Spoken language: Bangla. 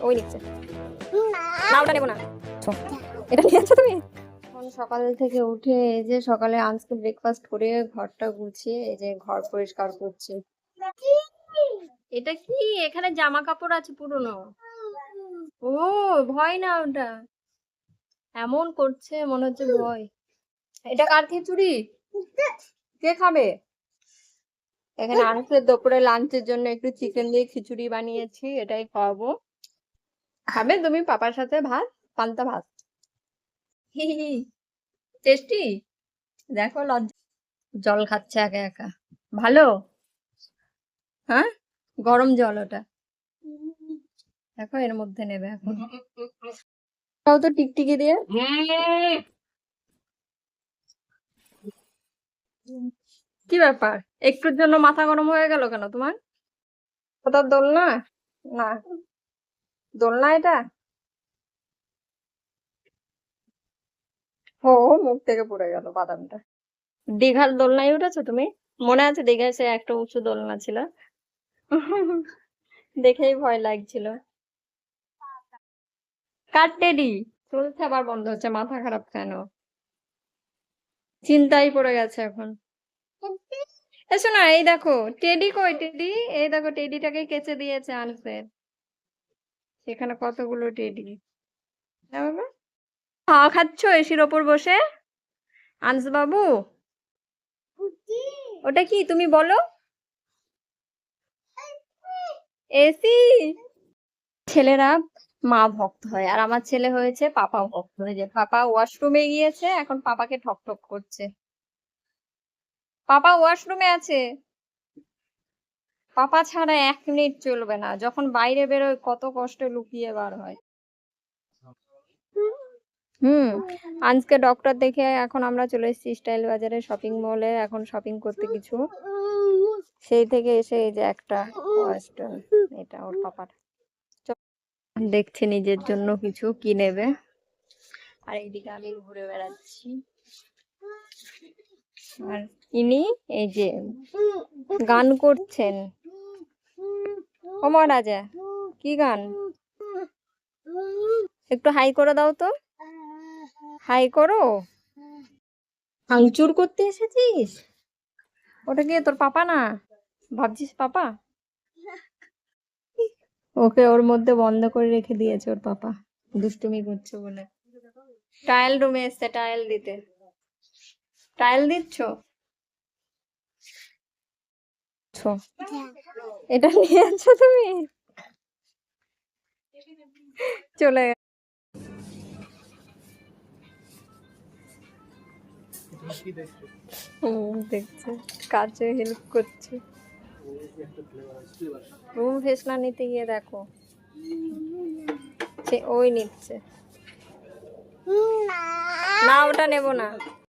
ওই নিচ্ছে না, ওটা নেবো না। এটা নিয়েছো তুমি? এখন সকাল থেকে উঠে এই যে সকালে আজকে ব্রেকফাস্ট করে ঘরটা গুছিয়ে এই যে ঘর পরিষ্কার করছি। এটা কি? এখানে জামা কাপড় আছে পুরনো। ও, ভয় না ওটা, এমন করছে মনে হচ্ছে ভয়। এটা কার খিচুড়ি? কে খাবে? এখানে আনছে দুপুরে লাঞ্চের জন্য একটু চিকেন দিয়ে খিচুড়ি বানিয়েছি, এটাই খাওয়াবো। খাবে তুমি পাপার সাথে ভাত, পান্তা ভাত? টেস্টি। দেখো লজ্জা, জল খাচ্ছে একা একা। ভালো? হ্যাঁ, গরম জল ওটা। দেখো এর মধ্যে নেবে এখন। তাও তো টিকটিকি দিয়ে। কি ব্যাপার, একটুর জন্য মাথা গরম হয়ে গেল কেন তোমার? ওটা দোলনা না, দোলনা এটা। ও, মুখ থেকে পড়ে গেল বাদামটা। দীঘার দোলনায় উঠেছো তুমি? মনে আছে দীঘায় সে একটা উঁচু দোলনা ছিল? দেখেই ভয় লাগছিল। কার টেডি? চলছে আবার বন্ধ হচ্ছে, মাথা খারাপ কেন? চিন্তায় পড়ে গেছে এখন। এসো না, এই দেখো টেডি কই টেডি? এই দেখো টেডিটাকে কেচে দিয়েছে আনছে, সেখানে কতগুলো টেডি। না বাবা, খাওয়া খাচ্ছ এসির ওপর বসে? আনস বাবু, ওটা কি তুমি বলো? এসি। ছেলেরা মা ভক্ত হয়, আর আমার ছেলে হয়েছে পাপা ভক্ত হয়ে যায়। পাপা ওয়াশরুমে গিয়েছে, এখন পাপাকে ঠক ঠক করছে। পাপা ওয়াশরুমে আছে, পাপা ছাড়া 1 মিনিট চলবে না। যখন বাইরে বেরোয় কত কষ্টে লুকিয়ে বার হয়। হুম। আজকে ডক্টর দেখে এখন আমরা চলে এসেছি স্টাইল বাজারে, শপিং মলে এখন শপিং করতে কিছু। সেই থেকে এসে এই যে একটা ওয়েস্টার্ন, এটা ওর পাপার। দেখছে নিজের জন্য কিছু কি নেবে, আর এইদিকে আমি ঘুরে বেড়াচ্ছি। আর ইনি এই যে গান করছেন। ও মহারাজা, কি গান? একটু হাই করে দাও তো, হাই করো। ভাঙচুর করতে এসেছিস? ওটা কি তোর পাপা না? ভাবছিস পাপা? ওকে ওর মধ্যে বন্ধ করে রেখে দিয়েছে ওর পাপা, দুষ্টুমি করছে বলে। টাইল রুমে এসছে টাইল দিতে। টাইল দিচ্ছ? ছো, এটা নিয়েছো তুমি? চলে গেছে। দেখছে, কাজে হেল্প করছে। রুম ফ্রেশনার নিতে গিয়ে দেখো সে ওই নিচ্ছে। না, ওটা নেবো না।